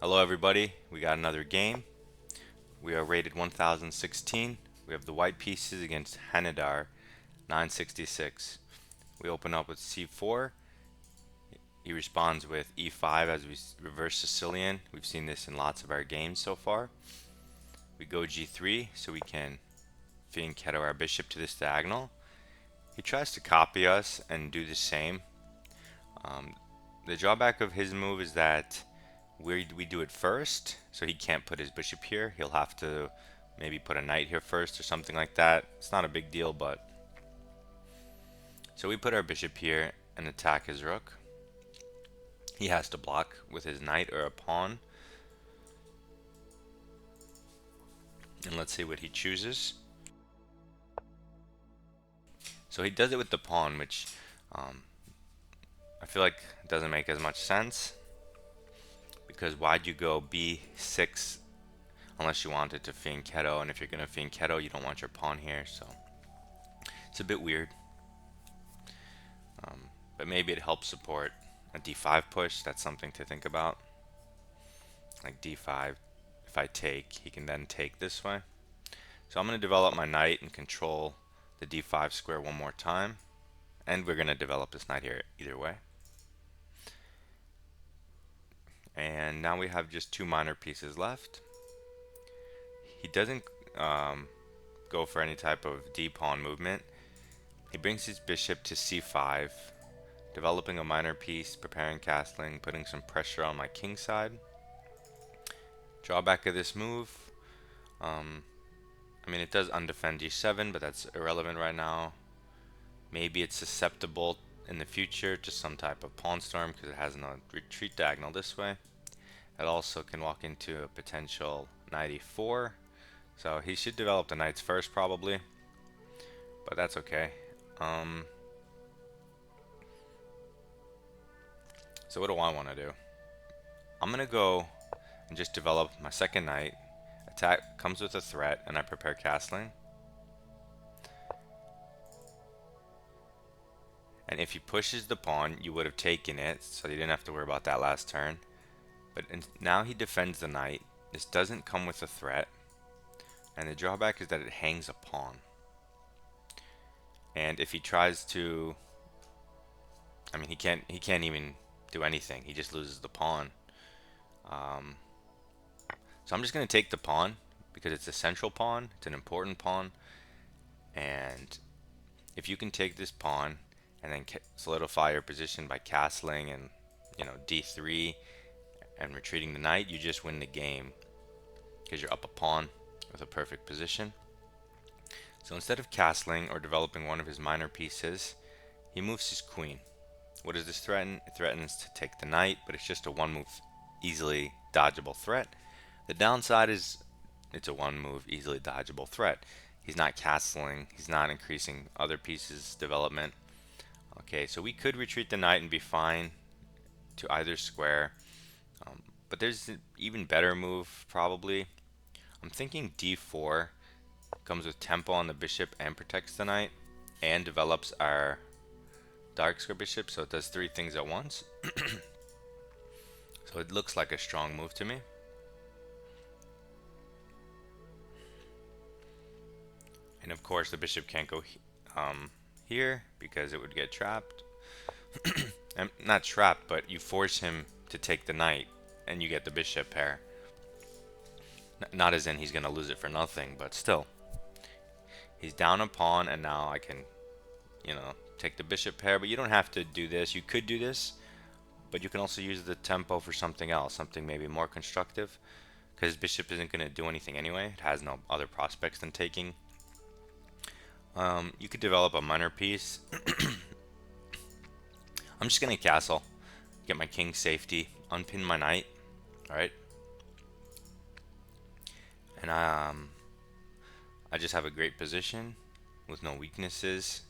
Hello everybody, we got another game. We are rated 1016. We have the white pieces against Hanadar 966. We open up with c4. He responds with e5 as we reverse Sicilian. We've seen this in lots of our games so far. We go g3 so we can fianchetto our bishop to this diagonal. He tries to copy us and do the same. The drawback of his move is that we do it first, so he can't put his bishop here. He'll have to maybe put a knight here first or something like that. It's not a big deal, but so we put our bishop here and attack his rook. He has to block with his knight or a pawn. And let's see what he chooses. So he does it with the pawn, which I feel like doesn't make as much sense, because why'd you go b6 unless you wanted to fianchetto, and if you're going to fianchetto you don't want your pawn here, so it's a bit weird. But maybe it helps support a d5 push. That's something to think about. Like d5, if I take, he can then take this way. So I'm going to develop my knight and control the d5 square one more time, and we're going to develop this knight here either way. And now we have just two minor pieces left. He doesn't go for any type of d-pawn movement. He brings his bishop to c5, developing a minor piece, preparing castling, putting some pressure on my king side. Drawback of this move, I mean, it does undefend d7, but that's irrelevant right now. Maybe it's susceptible in the future to some type of pawn storm because it has no retreat diagonal this way. It also can walk into a potential knight e4, so he should develop the knights first probably, but that's okay. So what do I want to do? I'm gonna go and just develop my second knight. Attack comes with a threat, and I prepare castling. And if he pushes the pawn, you would have taken it, so you didn't have to worry about that last turn. But now he defends the knight. This doesn't come with a threat, and the drawback is that it hangs a pawn. And if he tries to, I mean, he can't even do anything. He just loses the pawn. So I'm just going to take the pawn because it's a central pawn. It's an important pawn. And if you can take this pawn and then solidify your position by castling and, d3 and retreating the knight, you just win the game because you're up a pawn with a perfect position. So instead of castling or developing one of his minor pieces, he moves his queen. What does this threaten? It threatens to take the knight, but it's just a one move easily dodgeable threat. The downside is it's a one move easily dodgeable threat. He's not castling, he's not increasing other pieces development. Okay, so we could retreat the knight and be fine to either square, but there's an even better move probably. I'm thinking d4 comes with tempo on the bishop and protects the knight and develops our dark square bishop, so it does three things at once. So it looks like a strong move to me. And of course the bishop can't go here because it would get trapped. Not trapped, but you force him to take the knight and you get the bishop pair. Not as in he's going to lose it for nothing, but still. He's down a pawn, and now I can, take the bishop pair, but you don't have to do this. You could do this, but you can also use the tempo for something else, something maybe more constructive, because bishop isn't going to do anything anyway. It has no other prospects than taking. You could develop a minor piece. I'm just going to castle, get my king safety, unpin my knight, alright? And I just have a great position with no weaknesses,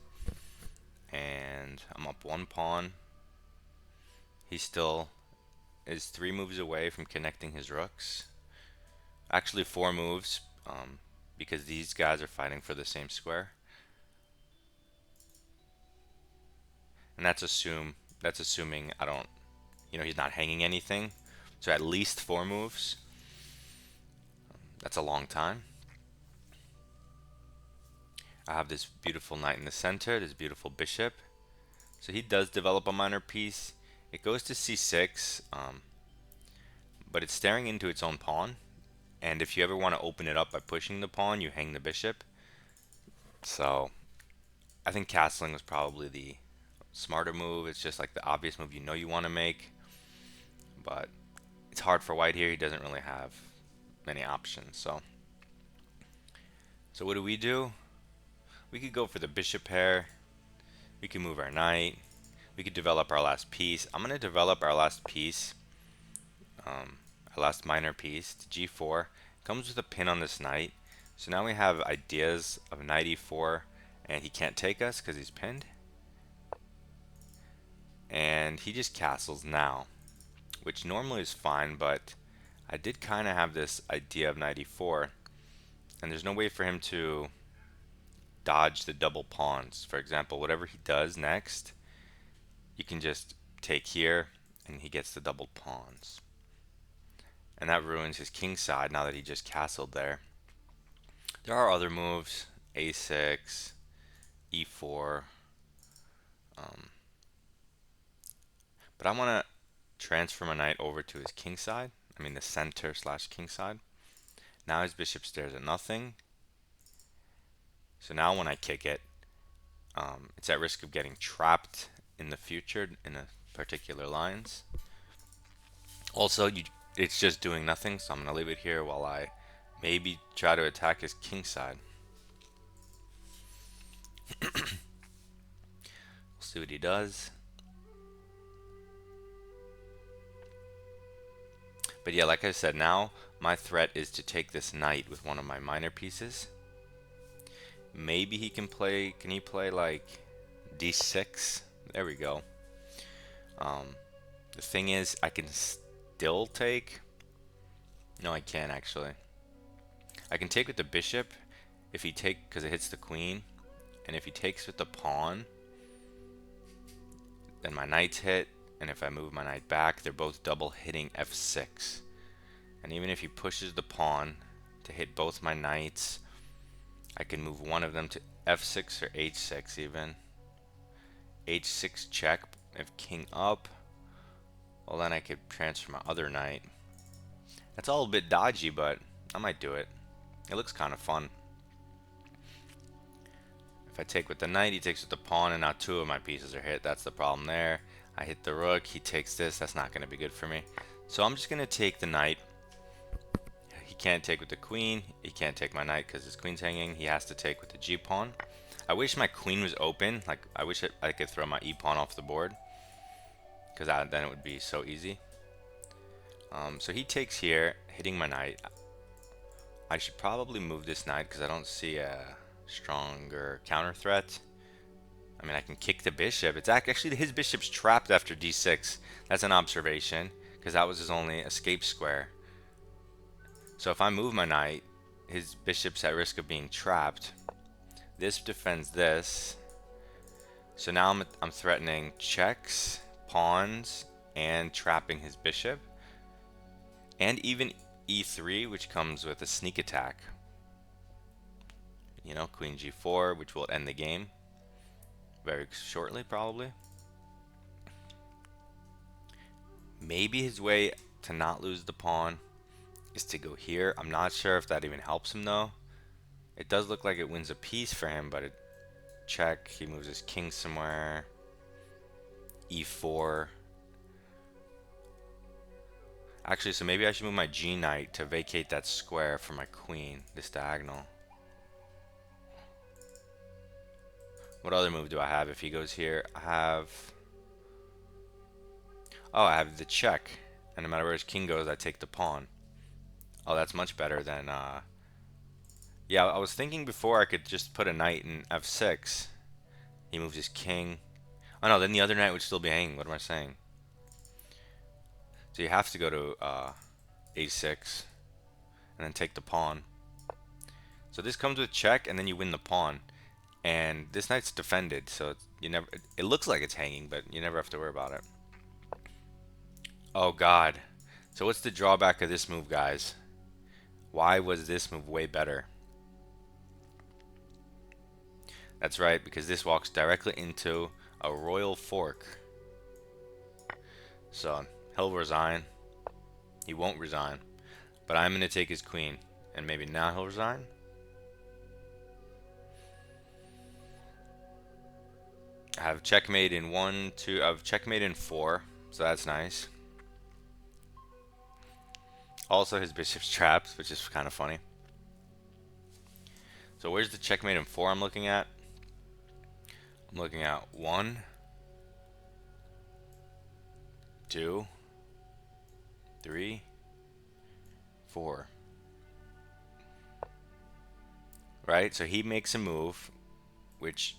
and I'm up one pawn. He still is 3 moves away from connecting his rooks. Actually 4 moves, because these guys are fighting for the same square. And that's assuming I don't, he's not hanging anything. So at least 4 moves. That's a long time. I have this beautiful knight in the center, this beautiful bishop. So he does develop a minor piece. It goes to c6, but it's staring into its own pawn. And if you ever want to open it up by pushing the pawn, you hang the bishop. So I think castling was probably the smarter move. It's just like the obvious move you know you want to make. But it's hard for white here. He doesn't really have many options. So what do? We could go for the bishop pair. We could move our knight. We could develop our last piece. I'm going to develop our last piece, our last minor piece, to g4. Comes with a pin on this knight. So now we have ideas of knight e4, and he can't take us because he's pinned. And he just castles now, which normally is fine, but I did kind of have this idea of knight e4, and there's no way for him to dodge the double pawns. For example, whatever he does next, you can just take here and he gets the double pawns, and that ruins his king side now that he just castled there. There are other moves, a6, e4, but I want to transfer my knight over to his king side, I mean the center slash king side. Now his bishop stares at nothing. So now when I kick it, it's at risk of getting trapped in the future in a particular lines. Also, it's just doing nothing, so I'm going to leave it here while I maybe try to attack his king side. We'll see what he does. But yeah, like I said, now my threat is to take this knight with one of my minor pieces. Maybe he can play, can he play like d6? There we go. The thing is, I can still take, no I can't actually. I can take with the bishop if he take, because it hits the queen, and if he takes with the pawn, then my knight's hit, and if I move my knight back, they're both double hitting f6. And even if he pushes the pawn to hit both my knights, I can move one of them to f6 or h6 even. h6 check, if king up, well then I could transfer my other knight. That's all a bit dodgy, but I might do it. It looks kind of fun. If I take with the knight, he takes with the pawn, and now 2 of my pieces are hit. That's the problem there. I hit the rook, he takes this. That's not going to be good for me. So I'm just going to take the knight. He can't take with the queen. He can't take my knight because his queen's hanging. He has to take with the g-pawn. I wish my queen was open. Like, I wish I could throw my e-pawn off the board, because then it would be so easy. So he takes here, hitting my knight. I should probably move this knight because I don't see a stronger counter threat. I mean, I can kick the bishop. It's actually his bishop's trapped after d6. That's an observation, because that was his only escape square. So if I move my knight, his bishop's at risk of being trapped. This defends this. So now I'm threatening checks, pawns, and trapping his bishop. And even e3, which comes with a sneak attack. You know, queen g4, which will end the game very shortly, probably. Maybe his way to not lose the pawn is to go here. I'm not sure if that even helps him, though. It does look like it wins a piece for him, but it check. He moves his king somewhere. e4. Actually, so maybe I should move my g knight to vacate that square for my queen, this diagonal. What other move do I have if he goes here? I have the check, and no matter where his king goes, I take the pawn. Oh, that's much better than yeah, I was thinking before I could just put a knight in f6. He moves his king. Oh no, then the other knight would still be hanging. What am I saying? So you have to go to a6 and then take the pawn. So this comes with check, and then you win the pawn. And this knight's defended, so it looks like it's hanging, but you never have to worry about it. Oh god, So what's the drawback of this move, guys? Why was this move way better? That's right, because this walks directly into a royal fork. So he'll resign. He won't resign. But I'm going to take his queen. And maybe now he'll resign? I have checkmate in 1, 2. I've checkmate in 4. So that's nice. Also his bishop's trapped, which is kind of funny. So where's the checkmate in 4 I'm looking at? I'm looking at 1, 2, 3, 4. Right? So he makes a move which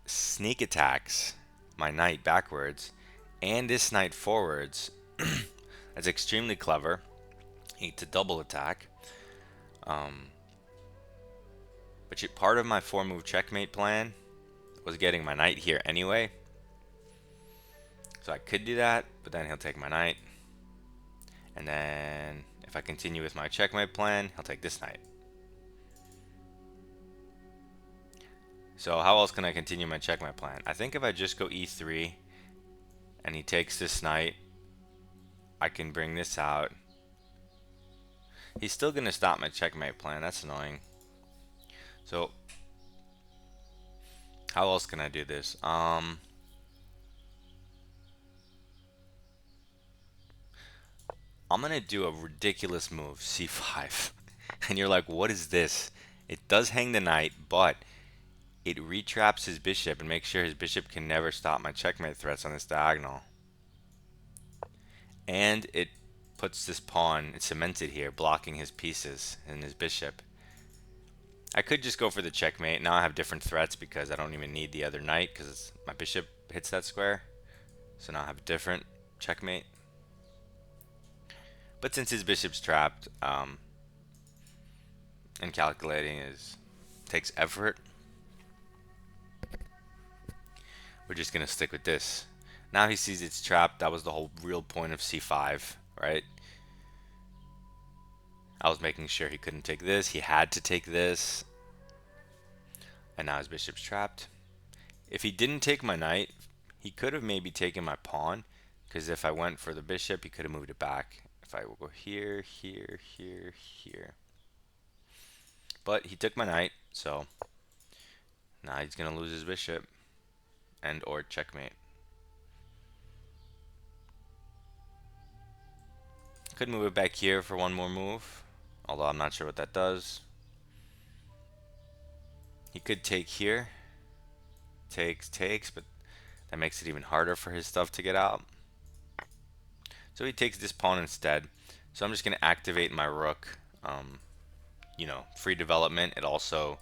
sneak attacks my knight backwards and this knight forwards. That's extremely clever. It's a double attack. But part of my 4-move checkmate plan was getting my knight here anyway. So I could do that, but then he'll take my knight. And then if I continue with my checkmate plan, he'll take this knight. So how else can I continue my checkmate plan? I think if I just go e3 and he takes this knight, I can bring this out. He's still going to stop my checkmate plan. That's annoying. So how else can I do this? I'm going to do a ridiculous move, c5. And you're like, what is this? It does hang the knight, but it retraps his bishop and makes sure his bishop can never stop my checkmate threats on this diagonal. And it puts this pawn, it's cemented here, blocking his pieces and his bishop. I could just go for the checkmate. Now I have different threats because I don't even need the other knight because my bishop hits that square. So now I have a different checkmate. But since his bishop's trapped, and calculating takes effort, we're just going to stick with this. Now he sees it's trapped. That was the whole real point of c5, right? I was making sure he couldn't take this. He had to take this. And now his bishop's trapped. If he didn't take my knight, he could have maybe taken my pawn. Because if I went for the bishop, he could have moved it back. If I will go here, here, here, here. But he took my knight, so now he's going to lose his bishop and or checkmate. Could move it back here for one more move, although I'm not sure what that does. He could take here. Takes, but that makes it even harder for his stuff to get out. So he takes this pawn instead. So I'm just going to activate my rook. You know, free development. It also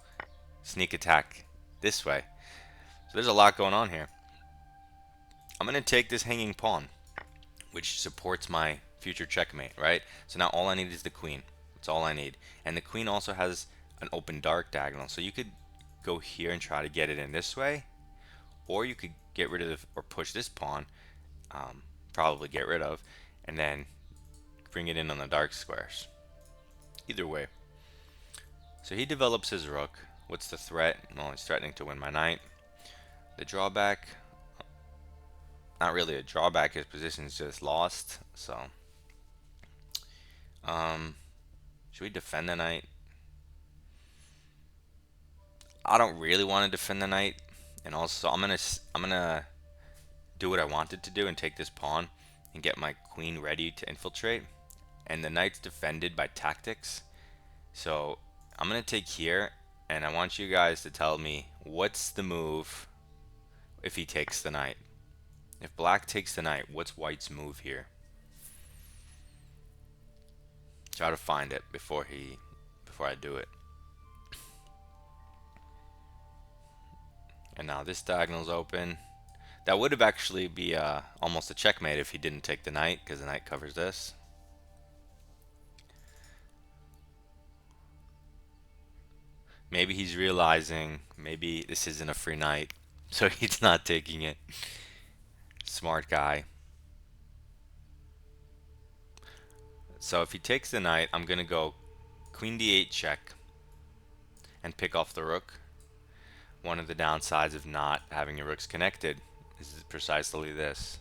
sneak attack this way. So there's a lot going on here. I'm going to take this hanging pawn, which supports my future checkmate, right? So now all I need is the queen. That's all I need. And the queen also has an open dark diagonal. So you could go here and try to get it in this way. Or you could get rid of or push this pawn, probably get rid of, and then bring it in on the dark squares. Either way. So he develops his rook. What's the threat? Well, he's threatening to win my knight. The drawback, not really a drawback, his position is just lost. So, should we defend the knight? I don't really want to defend the knight. And also, I'm gonna do what I wanted to do and take this pawn and get my queen ready to infiltrate. And the knight's defended by tactics. So I'm gonna take here, and I want you guys to tell me what's the move if he takes the knight. If black takes the knight, what's white's move here? Try to find it before I do it. And now this diagonal's open. That would have actually be almost a checkmate if he didn't take the knight, because the knight covers this. Maybe he's realizing maybe this isn't a free knight, so he's not taking it. Smart guy. So if he takes the knight, I'm gonna go queen d8 check and pick off the rook. One of the downsides of not having your rooks connected is precisely this.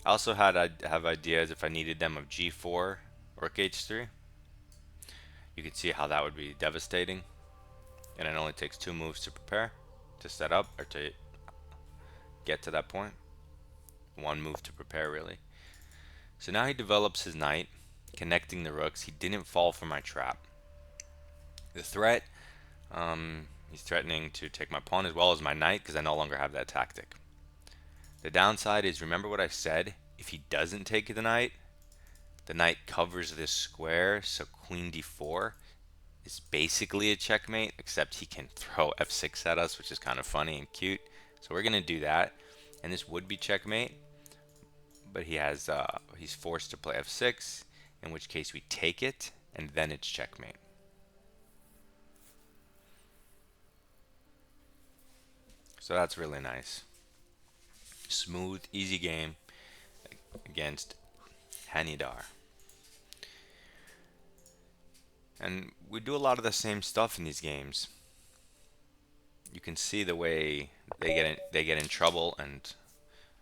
I also have ideas if I needed them of g4, rook h3. You can see how that would be devastating. And it only takes 2 moves to prepare, to set up, or to get to that point. 1 move to prepare, really. So now he develops his knight, connecting the rooks. He didn't fall for my trap. The threat, he's threatening to take my pawn as well as my knight because I no longer have that tactic. The downside is, remember what I said, if he doesn't take the knight covers this square, so queen d4 is basically a checkmate, except he can throw f6 at us, which is kind of funny and cute. So we're going to do that, and this would be checkmate, but he's forced to play f6, in which case we take it, and then it's checkmate. So that's really nice. Smooth, easy game against Hanidar. And we do a lot of the same stuff in these games. You can see the way they get in trouble, and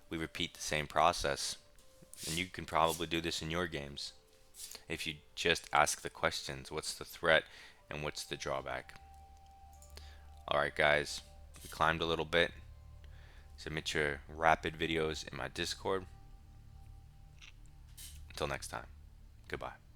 we repeat the same process. And you can probably do this in your games if you just ask the questions: what's the threat and what's the drawback? Alright guys, we climbed a little bit. Submit your rapid videos in my Discord. Until next time, goodbye.